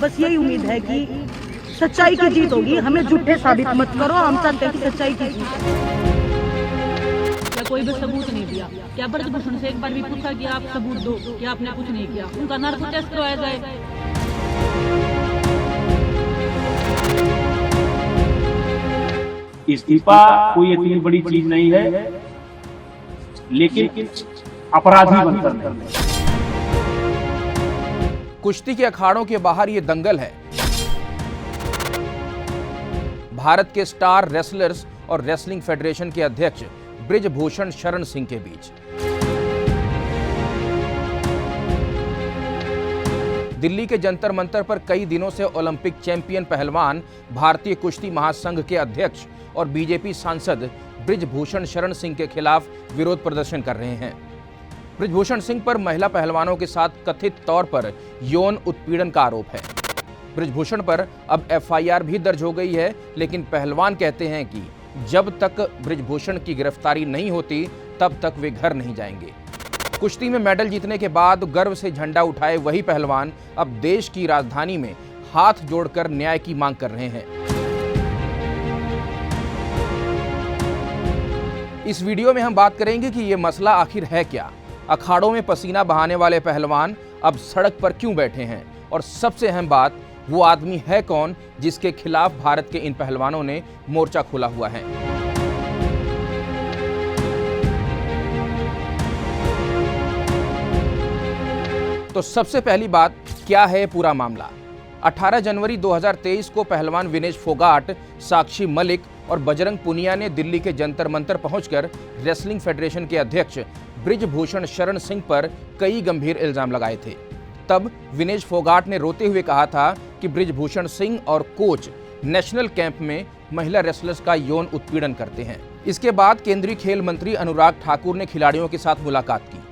बस यही उम्मीद है कि सच्चाई की जीत होगी। हमें झूठे साबित मत करो, हम चाहते हैं कि सच्चाई की जीत। क्या कोई भी सबूत नहीं दिया? क्या ब्रजभूषण से एक बार भी पूछा कि आप सबूत दो कि आपने कुछ नहीं किया? उनका नार्को टेस्ट करवाया जाए। इस्तीफा कोई इतनी बड़ी चीज नहीं है, लेकिन अपराधी बनकर कुश्ती के अखाड़ों के बाहर ये दंगल है भारत के स्टार रेसलर्स और रेसलिंग फेडरेशन के अध्यक्ष ब्रिजभूषण शरण सिंह के बीच। दिल्ली के जंतर मंतर पर कई दिनों से ओलंपिक चैंपियन पहलवान, भारतीय कुश्ती महासंघ के अध्यक्ष और बीजेपी सांसद ब्रिजभूषण शरण सिंह के खिलाफ विरोध प्रदर्शन कर रहे हैं। ब्रिजभूषण सिंह पर महिला पहलवानों के साथ कथित तौर पर यौन उत्पीड़न का आरोप है। ब्रिजभूषण पर अब एफआईआर भी दर्ज हो गई है, लेकिन पहलवान कहते हैं कि जब तक ब्रिजभूषण की गिरफ्तारी नहीं होती तब तक वे घर नहीं जाएंगे। कुश्ती में मेडल जीतने के बाद गर्व से झंडा उठाए वही पहलवान अब देश की राजधानी में हाथ जोड़कर न्याय की मांग कर रहे हैं। इस वीडियो में हम बात करेंगे कि ये मसला आखिर है क्या, अखाड़ों में पसीना बहाने वाले पहलवान अब सड़क पर क्यों बैठे हैं, और सबसे अहम बात, वो आदमी है कौन जिसके खिलाफ भारत के इन पहलवानों ने मोर्चा खोला हुआ है। तो सबसे पहली बात, क्या है पूरा मामला। 18 जनवरी 2023 को पहलवान विनेश फोगाट, साक्षी मलिक और बजरंग पुनिया ने दिल्ली के जंतर मंतर पहुंचकर रेसलिंग फेडरेशन के अध्यक्ष ब्रिजभूषण शरण सिंह पर कई गंभीर इल्जाम लगाए थे। तब विनेश फोगाट ने रोते हुए कहा था कि ब्रिजभूषण सिंह और कोच नेशनल कैंप में महिला रेसलर्स का यौन उत्पीड़न करते हैं। इसके बाद केंद्रीय खेल मंत्री अनुराग ठाकुर ने खिलाड़ियों के साथ मुलाकात की।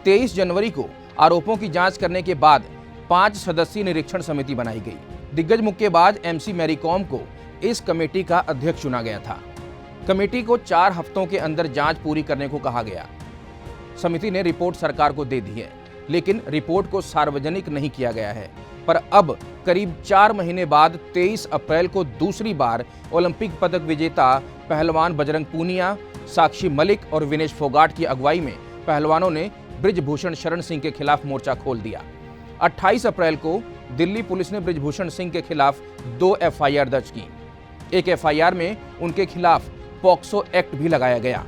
23 जनवरी को आरोपों की जांच करने के बाद 5 सदस्यीय निरीक्षण समिति बनाई गई। दिग्गज मुक्केबाज एमसी मैरी कॉम को इस कमेटी का अध्यक्ष चुना गया था। कमेटी को 4 हफ्तों के अंदर जांच पूरी करने को कहा गया। समिति ने रिपोर्ट सरकार को दे दी है, लेकिन रिपोर्ट को सार्वजनिक नहीं किया गया है। पर अब करीब 4 महीने बाद 23 अप्रैल को दूसरी बार ओलंपिक पदक विजेता पहलवान बजरंग पूनिया, साक्षी मलिक और विनेश फोगाट की अगुवाई में पहलवानों ने ब्रिजभूषण शरण सिंह के खिलाफ मोर्चा खोल दिया। 28 अप्रैल को दिल्ली पुलिस ने ब्रिजभूषण सिंह के खिलाफ 2 एफआईआर दर्ज की। एक एफआईआर में उनके खिलाफ पॉक्सो एक्ट भी लगाया गया।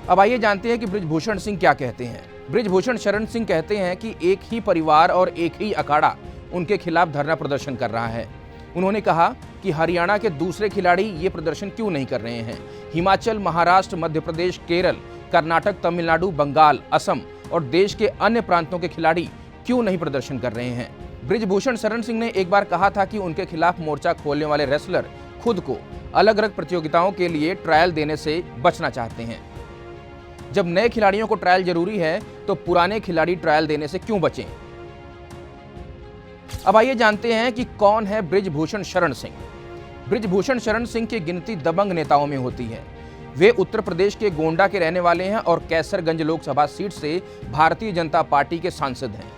अब आइए जानते हैं कि ब्रिजभूषण सिंह क्या कहते हैं। ब्रिजभूषण शरण सिंह कहते हैं कि एक ही परिवार और एक ही अखाड़ा उनके खिलाफ धरना प्रदर्शन कर रहा है। उन्होंने कहा कि हरियाणा के दूसरे खिलाड़ी ये प्रदर्शन क्यों नहीं कर रहे हैं। हिमाचल, महाराष्ट्र, मध्य प्रदेश, केरल, कर्नाटक, तमिलनाडु, बंगाल, असम और देश के अन्य प्रांतों के खिलाड़ी क्यों नहीं प्रदर्शन कर रहे हैं। ब्रिजभूषण शरण सिंह ने एक बार कहा था कि उनके खिलाफ मोर्चा खोलने वाले रेसलर खुद को अलग अलग प्रतियोगिताओं के लिए ट्रायल देने से बचना चाहते हैं। जब नए खिलाड़ियों को ट्रायल जरूरी है तो पुराने खिलाड़ी ट्रायल देने से क्यों बचें। अब आइए जानते हैं कि कौन है ब्रिजभूषण शरण सिंह। ब्रिजभूषण शरण सिंह की गिनती दबंग नेताओं में होती है। वे उत्तर प्रदेश के गोंडा के रहने वाले हैं और कैसरगंज लोकसभा सीट से भारतीय जनता पार्टी के सांसद हैं।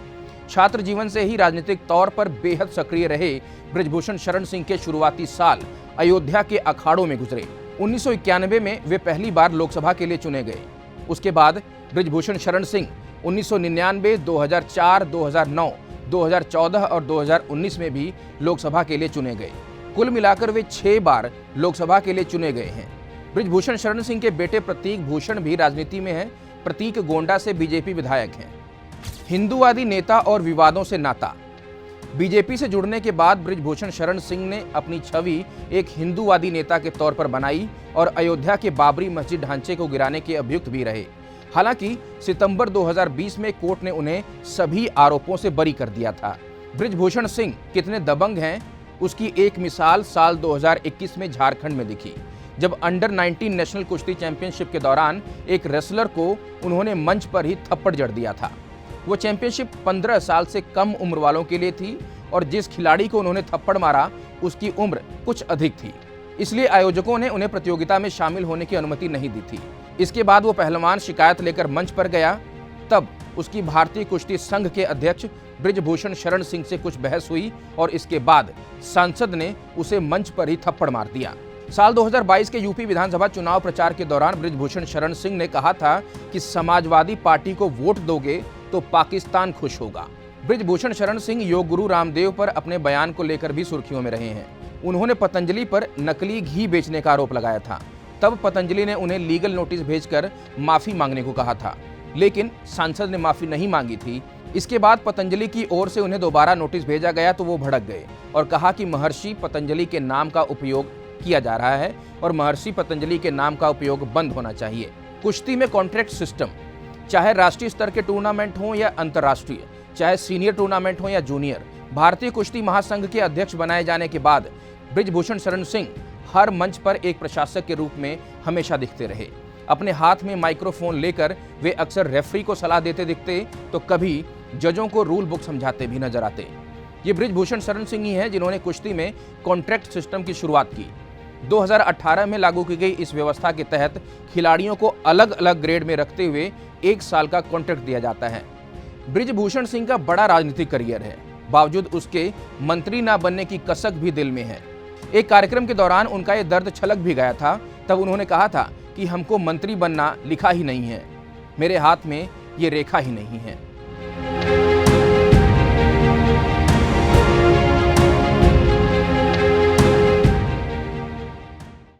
छात्र जीवन से ही राजनीतिक तौर पर बेहद सक्रिय रहे ब्रिजभूषण शरण सिंह के शुरुआती साल अयोध्या के अखाड़ों में गुजरे। 1991 में वे पहली बार लोकसभा के लिए चुने गए। उसके बाद ब्रिजभूषण शरण सिंह 1999, 2004, 2009, 2014 और 2019 में भी लोकसभा के लिए चुने गए। कुल मिलाकर वे 6 बार लोकसभा के लिए चुने गए हैं। ब्रिजभूषण शरण सिंह के बेटे प्रतीक भूषण भी राजनीति में हैं। प्रतीक गोंडा से बीजेपी विधायक हैं। हिंदूवादी नेता और विवादों से नाता। बीजेपी से जुड़ने के बाद ब्रिजभूषण शरण सिंह ने अपनी छवि एक हिंदूवादी नेता के तौर पर बनाई और अयोध्या के बाबरी मस्जिद ढांचे को गिराने के अभियुक्त भी रहे। हालांकि सितंबर 2020 में कोर्ट ने उन्हें सभी आरोपों से बरी कर दिया था। ब्रिजभूषण सिंह कितने दबंग हैं, उसकी एक मिसाल साल 2021 में झारखंड में दिखी, जब अंडर 19 नेशनल कुश्ती चैंपियनशिप के दौरान एक रेसलर को उन्होंने मंच पर ही थप्पड़ जड़ दिया था। वो चैंपियनशिप 15 साल से कम उम्र वालों के लिए थी और जिस खिलाड़ी को उन्होंने थप्पड़ मारा उसकी उम्र कुछ अधिक थी, इसलिए आयोजकों ने उन्हें प्रतियोगिता में शामिल होने की अनुमति नहीं दी थी। इसके बाद वो पहलवान शिकायत लेकर मंच पर गया। तब उसकी भारतीय कुश्ती संघ के अध्यक्ष बृजभूषण शरण सिंह से कुछ बहस हुई और इसके बाद सांसद ने उसे मंच पर ही थप्पड़ मार दिया। साल 2022 के यूपी विधानसभा चुनाव प्रचार के दौरान बृजभूषण शरण सिंह ने कहा था कि समाजवादी पार्टी को वोट दोगे तो पाकिस्तान खुश होगा। बृजभूषण शरण सिंह योग गुरु रामदेव पर अपने बयान को लेकर भी सुर्खियों में रहे हैं। उन्होंने पतंजलि पर नकली घी बेचने का आरोप लगाया था। तब पतंजलि ने उन्हें लीगल नोटिस भेजकर माफी मांगने को कहा था, लेकिन सांसद ने माफी नहीं मांगी थी। इसके बाद पतंजलि की ओर से उन्हें दोबारा नोटिस भेजा गया तो वो भड़क गए और कहा कि महर्षि पतंजलि के नाम का उपयोग किया जा रहा है और महर्षि पतंजलि के नाम का उपयोग बंद होना चाहिए। कुश्ती में कॉन्ट्रैक्ट सिस्टम, चाहे राष्ट्रीय स्तर के टूर्नामेंट हो या अंतर्राष्ट्रीय, चाहे सीनियर टूर्नामेंट हो या जूनियर, भारतीय कुश्ती महासंघ के अध्यक्ष बनाए जाने के बाद बृजभूषण शरण सिंह हर मंच पर एक प्रशासक के रूप में हमेशा दिखते रहे। अपने हाथ में माइक्रोफोन लेकर वे अक्सर रेफरी को सलाह देते दिखते तो कभी जजों को रूल बुक समझाते भी नजर आते। ये बृजभूषण शरण सिंह ही हैं जिन्होंने कुश्ती में कॉन्ट्रैक्ट सिस्टम की शुरुआत की। 2018 में लागू की गई इस व्यवस्था के तहत खिलाड़ियों को अलग अलग ग्रेड में रखते हुए 1 साल का कॉन्ट्रैक्ट दिया जाता है। बृजभूषण सिंह का बड़ा राजनीतिक करियर है, बावजूद उसके मंत्री न बनने की कसक भी दिल में है। एक कार्यक्रम के दौरान उनका ये दर्द छलक भी गया था। तब उन्होंने कहा था कि हमको मंत्री बनना लिखा ही नहीं है, मेरे हाथ में ये रेखा ही नहीं है।